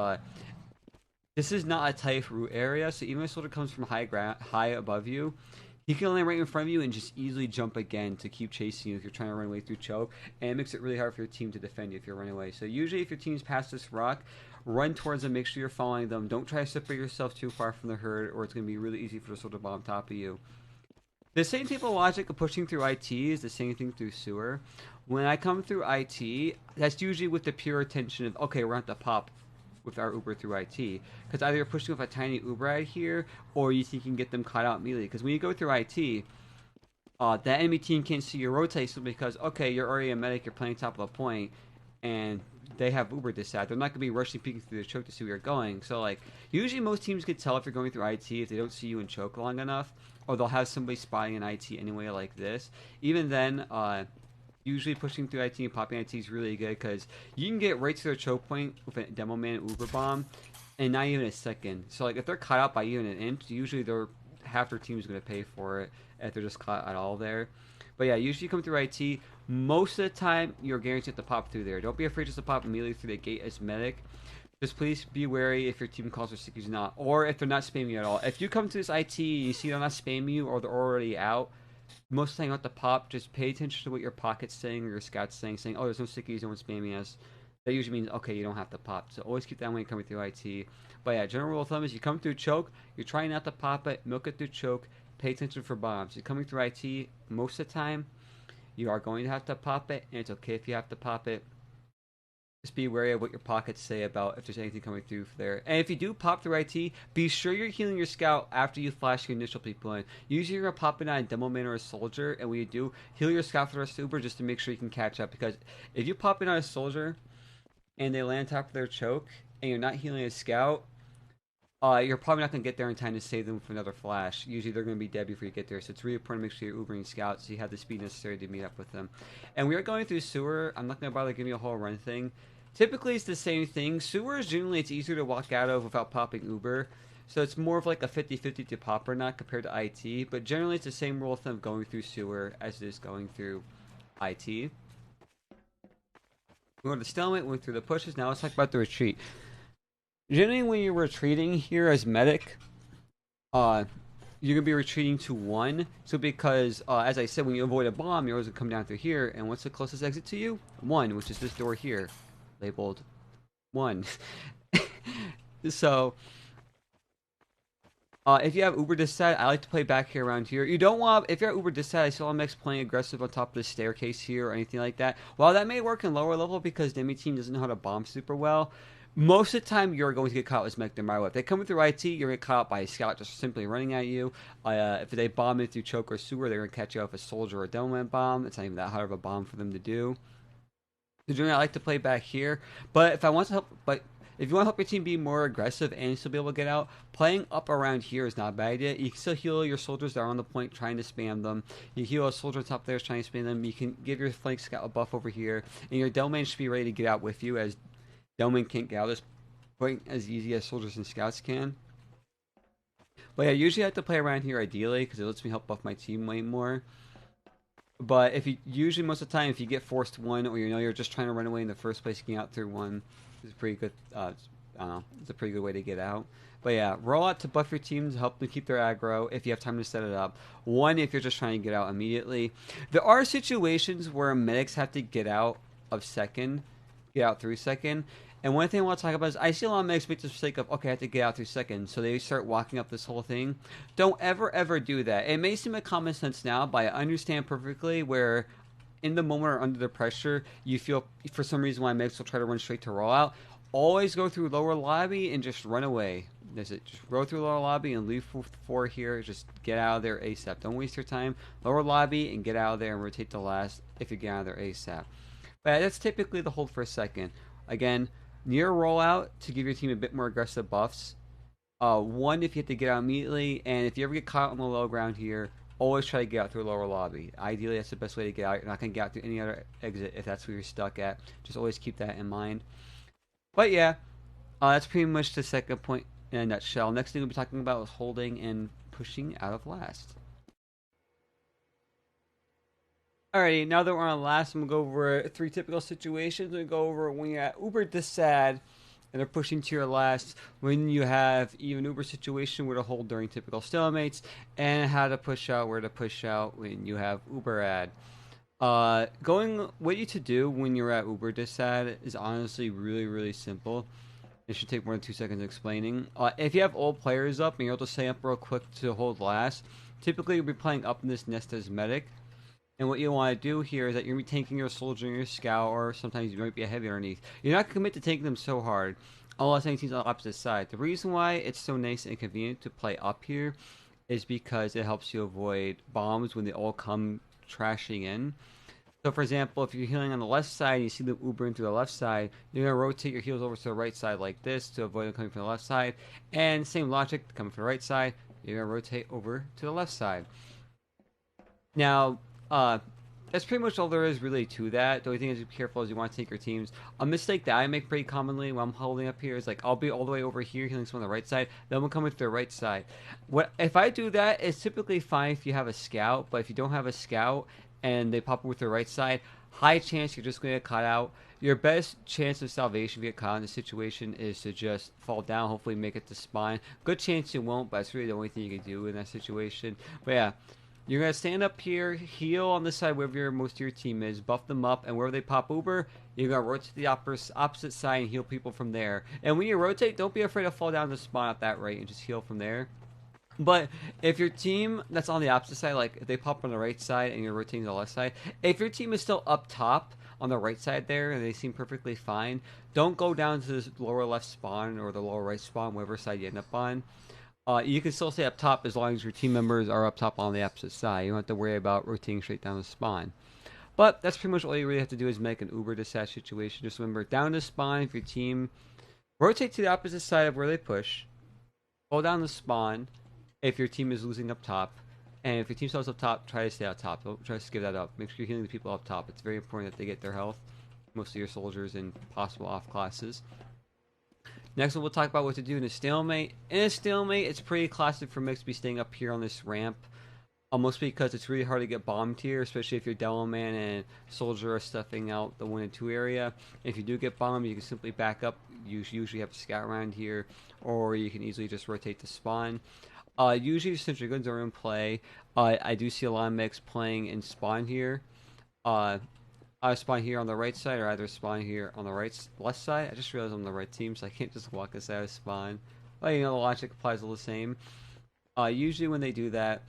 this is not a tight root area, so even if a soldier comes from high above you, he can land right in front of you and just easily jump again to keep chasing you if you're trying to run away through choke, and it makes it really hard for your team to defend you if you're running away. So usually if your team's past this rock, run towards them, make sure you're following them. Don't try to separate yourself too far from the herd, or it's going to be really easy for the soldier to bomb top of you. The same type of logic of pushing through IT is the same thing through sewer. When I come through IT, that's usually with the pure intention of, okay, we're going to have to pop with our Uber through IT, because either you're pushing with a tiny Uber right here, or you think you can get them caught out immediately. Because when you go through IT, that enemy team can't see your rotate, so because, okay, you're already a medic, you're playing top of the point, and they have Uber this side. They're not going to be rushing peeking through the choke to see where you're going. So like, usually most teams can tell if you're going through IT if they don't see you in choke long enough, or they'll have somebody spying in IT anyway like this. Even then, usually pushing through IT and popping IT is really good, because you can get right to their choke point with a demo man Uber bomb in not even a second. So like, if they're caught out by even an inch, usually half their team is going to pay for it if they're just caught at all there. But yeah, usually you come through IT. Most of the time, you're guaranteed to pop through there. Don't be afraid just to pop immediately through the gate as medic. Just please be wary if your team calls for stickies or not, or if they're not spamming you at all. If you come to this IT, you see they're not spamming you, or they're already out, most of the time you have to pop. Just pay attention to what your pocket's saying or your scout's saying, oh, there's no stickies, no one's spamming us. That usually means, okay, you don't have to pop. So always keep that when you're coming through IT. But yeah, general rule of thumb is you come through choke, you're trying not to pop it, milk it through choke, pay attention for bombs. You're coming through IT, most of the time, you are going to have to pop it, and it's okay if you have to pop it. Just be wary of what your pockets say about if there's anything coming through there. And if you do pop through IT, be sure you're healing your scout after you flash your initial people in. Usually you're going to pop in on a demo man or a soldier, and when you do, heal your scout for the rest of the Uber just to make sure you can catch up. Because if you pop in on a soldier and they land top of their choke and you're not healing a scout, you're probably not going to get there in time to save them from another flash. Usually they're going to be dead before you get there, so it's really important to make sure you're Ubering scouts so you have the speed necessary to meet up with them. And we are going through sewer. I'm not going to bother giving you a whole run thing. Typically it's the same thing. Sewer is generally, it's easier to walk out of without popping Uber, so it's more of like a 50-50 to pop or not compared to IT, but generally it's the same rule of thumb going through sewer as it is going through IT. We went to stalemate, went through the pushes. Now let's talk about the retreat. Generally, when you're retreating here as medic, you're gonna be retreating to 1. So because, as I said, when you avoid a bomb, you're always gonna come down through here. And what's the closest exit to you? 1, which is this door here, labeled 1. So, if you have Uber this side, I like to play back here around here. You don't want, if you're at Uber this side, I saw mechs playing aggressive on top of the staircase here or anything like that. While that may work in lower level because the enemy team doesn't know how to bomb super well, most of the time you're going to get caught with mech no matter what. If they come through IT, you're going to get caught by a scout just simply running at you. If they bomb in through choke or sewer, they're going to catch you off a soldier or a dome bomb. It's not even that hard of a bomb for them to do. So generally, I like to play back here. But if I want to help, but if you want to help your team be more aggressive and still be able to get out, playing up around here is not a bad idea. You can still heal your soldiers that are on the point trying to spam them. You heal a soldier top there trying to spam them. You can give your flank scout a buff over here, and your Delman should be ready to get out with you, as Delman can't get out this point as easy as soldiers and scouts can. But yeah, usually I have to play around here ideally because it lets me help buff my team way more. But if you usually most of the time, if you get forced one, or you know you're just trying to run away in the first place, getting out through one is pretty good. I don't know, it's a pretty good way to get out. But yeah, roll out to buff your team to help them keep their aggro if you have time to set it up. One, if you're just trying to get out immediately. There are situations where medics have to get out of second, get out through second. And one thing I want to talk about is I see a lot of medics make the mistake of, okay, I have to get out through second, so they start walking up this whole thing. Don't ever do that. It may seem like common sense now, but I understand perfectly where in the moment or under the pressure, you feel for some reason why medics will try to run straight to rollout. Always go through lower lobby and just run away. That's it. Just go through lower lobby and leave four here. Just get out of there ASAP. Don't waste your time. Lower lobby and get out of there and rotate to last if you get out of there ASAP. But that's typically the hold for a second. Again, near rollout to give your team a bit more aggressive buffs. One, if you have to get out immediately, and if you ever get caught on the low ground here, always try to get out through a lower lobby. Ideally, that's the best way to get out. You're not going to get out through any other exit if that's where you're stuck at. Just always keep that in mind. But yeah, that's pretty much the second point in a nutshell. Next thing we'll be talking about is holding and pushing out of last. Alrighty, now that we're on last, I'm going to go over 3 typical situations. We'll go over when you're at uber sad and they're pushing to your last, when you have even uber situation where to hold during typical stalemates, and how to push out, where to push out when you have uber ad. What you to do when you're at uber sad is honestly really simple. It should take more than 2 seconds explaining. If you have old players up and you're able to stay up real quick to hold last, typically you'll be playing up in this nest as medic. And what you want to do here is that you're going to be tanking your soldier and your scout, or sometimes you might be a heavy underneath. You're not going to commit to taking them so hard, unless any team's on the opposite side. The reason why it's so nice and convenient to play up here is because it helps you avoid bombs when they all come trashing in. So, for example, if you're healing on the left side and you see them Ubering to the left side, you're going to rotate your heals over to the right side like this to avoid them coming from the left side. And same logic, coming from the right side, you're going to rotate over to the left side. Now, that's pretty much all there is really to that. The only thing is, be careful as you want to take your teams. A mistake that I make pretty commonly when I'm holding up here is like I'll be all the way over here healing someone on the right side, then we'll come into the right side. What if I do that? It's typically fine if you have a scout, but if you don't have a scout and they pop up with the right side, high chance you're just going to get caught out. Your best chance of salvation if you get caught in this situation is to just fall down, hopefully make it to spawn. Good chance you won't, but it's really the only thing you can do in that situation. But yeah. You're going to stand up here, heal on this side wherever most of your team is, buff them up, and wherever they pop uber, you're going to rotate to the opposite side and heal people from there. And when you rotate, don't be afraid to fall down to spawn at that rate and just heal from there. But if your team that's on the opposite side, like if they pop on the right side and you're rotating to the left side, if your team is still up top on the right side there and they seem perfectly fine, don't go down to the lower left spawn or the lower right spawn, whatever side you end up on. You can still stay up top as long as your team members are up top on the opposite side. You don't have to worry about rotating straight down the spawn. But that's pretty much all you really have to do is make an uber dispatch situation. Just remember, down to spawn if your team, rotate to the opposite side of where they push, hold down the spawn if your team is losing up top, and if your team still is up top, try to stay up top. Don't try to skip that up. Make sure you're healing the people up top. It's very important that they get their health, most of your soldiers and possible off classes. Next one, we'll talk about what to do in a stalemate. In a stalemate, it's pretty classic for mix to be staying up here on this ramp. Mostly because it's really hard to get bombed here, especially if your Devilman and Soldier are stuffing out the 1 and 2 area. If you do get bombed, you can simply back up. You usually have a scout around here, or you can easily just rotate to spawn. Usually, since your guns are in play, I do see a lot of mix playing in spawn here. I spawn here on the right side, or either spawn here on the left side. I just realized I'm on the right team, so I can't just walk us out of spawn. But you know, the logic applies all the same. Usually when they do that,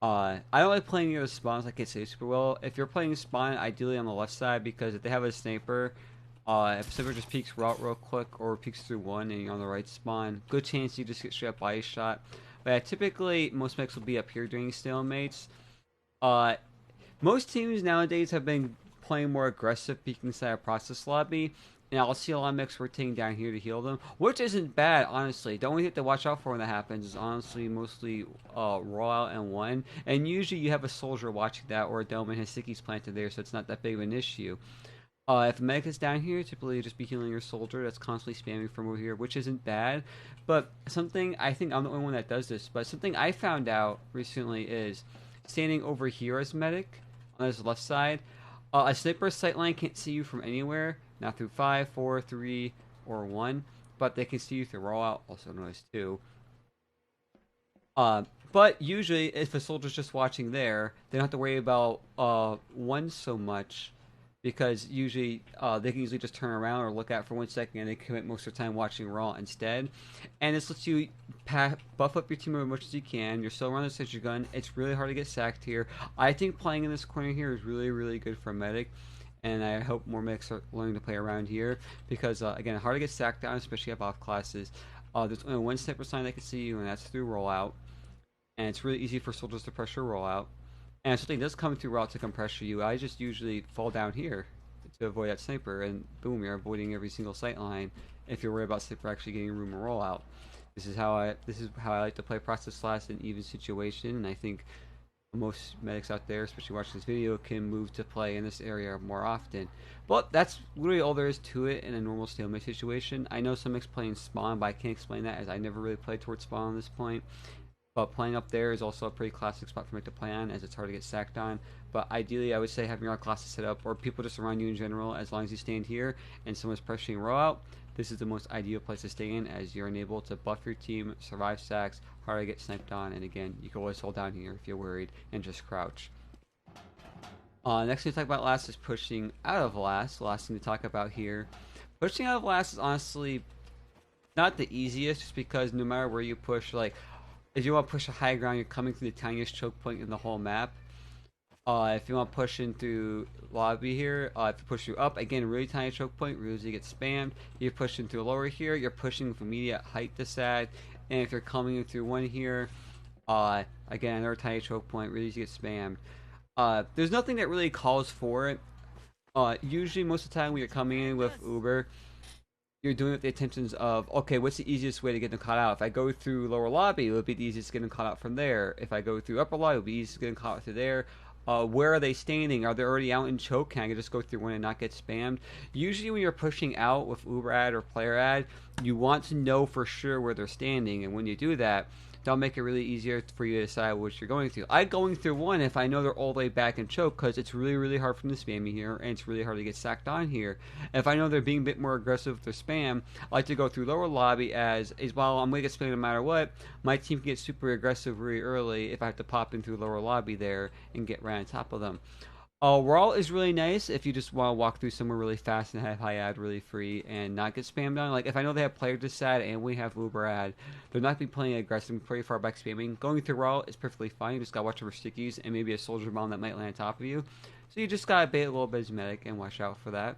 I don't like playing near the spawns. I can't say super well. If you're playing spawn, ideally on the left side, because if they have a sniper, if a sniper just peeks route real quick or peeks through one and you're on the right spawn, good chance you just get straight up body shot. But typically, most mechs will be up here during stalemates. Most teams nowadays have been playing more aggressive, peeking inside a process lobby. And I'll see a lot of mechs rotating down here to heal them, which isn't bad, honestly. The only thing to watch out for when that happens is honestly mostly roll out and one. And usually you have a soldier watching that, or a Delman has stickies planted there, so it's not that big of an issue. If a medic is down here, typically just be healing your soldier that's constantly spamming from over here, which isn't bad. But something, I think I'm the only one that does this, but something I found out recently is standing over here as medic on this left side. A sniper's sightline can't see you from anywhere, not through 5, 4, 3, or 1, but they can see you through rollout, also known as 2. Uh, but usually, if a soldier's just watching there, they don't have to worry about 1 so much because usually they can usually just turn around or look out for 1 second and they commit most of the time watching raw instead. And this lets you buff up your team as much as you can. You're still around the sentry gun. It's really hard to get sacked here. I think playing in this corner here is really, really good for a medic. And I hope more medics are learning to play around here because, again, hard to get sacked down, especially at off classes. There's only one sniper sign that can see you, and that's through rollout. And it's really easy for soldiers to pressure rollout. And if something does come through route to come pressure you, I just usually fall down here to avoid that sniper, and boom, you're avoiding every single sight line if you're worried about sniper actually getting room to roll out. This is how I like to play process last in even situation, and I think most medics out there, especially watching this video, can move to play in this area more often. But that's literally all there is to it in a normal stalemate situation. I know some mechs play in spawn, but I can't explain that as I never really played towards spawn at this point. But playing up there is also a pretty classic spot for me to play on, as it's hard to get sacked on. But ideally, I would say having your classes set up, or people just around you in general, as long as you stand here and someone's pressuring row out, this is the most ideal place to stay in, as you're enabled to buff your team, survive sacks, hard to get sniped on, and again, you can always hold down here if you're worried, and just crouch. Next thing to talk about last is pushing out of last. The last thing to talk about here. Pushing out of last is honestly not the easiest, just because no matter where you push, like, if you want to push a high ground, you're coming through the tiniest choke point in the whole map. If you want to push in through lobby here, if you push you up, again, really tiny choke point, really easy to get spammed. If you push in through lower here, you're pushing with immediate height to sag. And if you're coming in through one here, again, another tiny choke point, really easy to get spammed. There's nothing that really calls for it. Usually, most of the time when you're coming in with Uber, you're doing it with the intentions of, okay, what's the easiest way to get them caught out? If I go through lower lobby, it would be the easiest to get them caught out from there. If I go through upper lobby, it would be easiest to get them caught out through there. Where are they standing? Are they already out in choke? Can I just go through one and not get spammed? Usually when you're pushing out with Uber ad or player ad, you want to know for sure where they're standing, and when you do that, that'll make it really easier for you to decide which you're going through. I'm going through one if I know they're all the way back in choke, because it's really, really hard for them to spam me here, and it's really hard to get sacked on here. If I know they're being a bit more aggressive with their spam, I like to go through lower lobby as while I'm going to get spammed no matter what, my team can get super aggressive really early if I have to pop in through lower lobby there and get right on top of them. Raw is really nice if you just want to walk through somewhere really fast and have high ad really free and not get spammed on. Like, if I know they have player disad and we have Uber ad, they're not going to be playing aggressive, pretty far back spamming. Going through Raw is perfectly fine. You just got to watch for stickies and maybe a soldier bomb that might land on top of you. So you just got to bait a little bit as medic and watch out for that.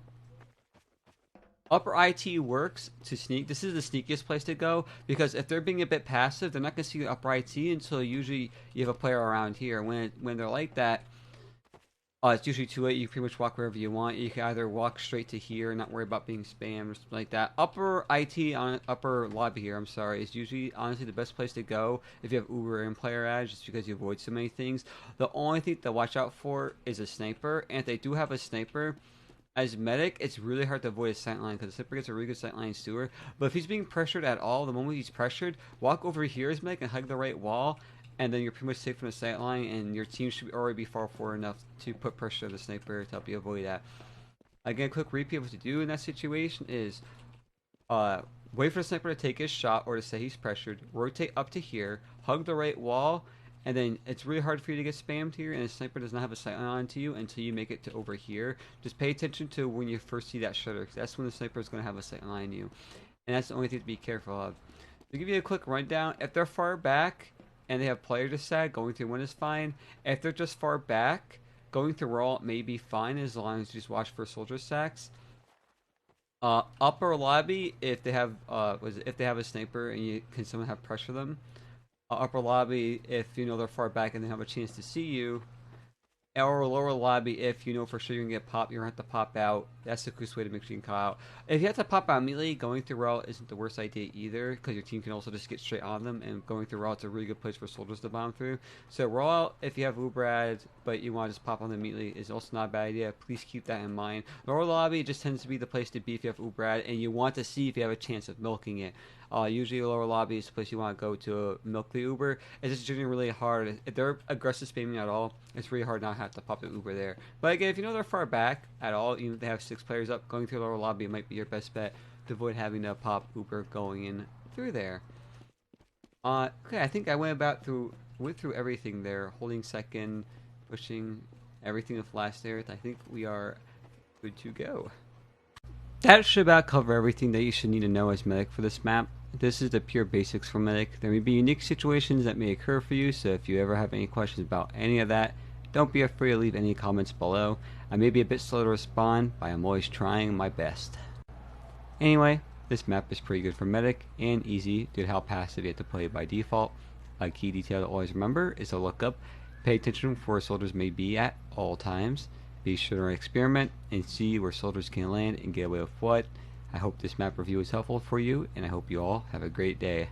Upper IT works to sneak. This is the sneakiest place to go because if they're being a bit passive, they're not going to see the upper IT until usually you have a player around here. When they're like that, it's usually too late. You can pretty much walk wherever you want. You can either walk straight to here and not worry about being spammed or something like that. Upper IT on upper lobby here, I'm sorry, is usually honestly the best place to go if you have Uber and player ads, just because you avoid so many things. The only thing to watch out for is a sniper, and if they do have a sniper, as medic, it's really hard to avoid a sight line because the sniper gets a really good sight line steward. But if he's being pressured at all, the moment he's pressured, walk over here as medic and hug the right wall, and then you're pretty much safe from the sight line, and your team should already be far forward enough to put pressure on the sniper to help you avoid that. Again, quick repeat of what to do in that situation is wait for the sniper to take his shot or to say he's pressured, rotate up to here, hug the right wall, and then it's really hard for you to get spammed here, and the sniper does not have a sight line onto you until you make it to over here. Just pay attention to when you first see that shutter, because that's when the sniper is going to have a sight line on you. And that's the only thing to be careful of. To give you a quick rundown, if they're far back, and they have player disad, going through one is fine. If they're just far back, going through raw may be fine as long as you just watch for soldier sacks. Upper lobby, if they have if they have a sniper and you can someone have pressure them. Upper lobby, if you know they're far back and they have a chance to see you. Or lower lobby, if you know for sure you're gonna get popped, you're gonna have to pop out That's the quickest way to make sure you can call out. If you have to pop out immediately, going through raw isn't the worst idea either, because your team can also just get straight on them, and going through raw is a really good place for soldiers to bomb through. So raw, if you have Uber ads, but you want to just pop on them immediately, is also not a bad idea. Please keep that in mind. Lower lobby just tends to be the place to be if you have Uber ad, and you want to see if you have a chance of milking it. Usually lower lobby is the place you want to go to milk the Uber. It's just generally really hard. If they're aggressive spamming at all, it's really hard not to have to pop an Uber there. But again, if you know they're far back at all, even if they have 6 players up, going through lower lobby might be your best bet to avoid having to pop Uber going in through there. Okay, I think I went through everything there. Holding second, pushing everything with last there. I think we are good to go. That should about cover everything that you should need to know as medic for this map. This is the pure basics for medic. There may be unique situations that may occur for you, so if you ever have any questions about any of that, don't be afraid to leave any comments below. I may be a bit slow to respond, but I'm always trying my best. Anyway, this map is pretty good for medic and easy due to how passive you have to play by default. A key detail to always remember is to look up, pay attention for where soldiers may be at all times. Be sure to experiment and see where soldiers can land and get away with what. I hope this map review is helpful for you, and I hope you all have a great day.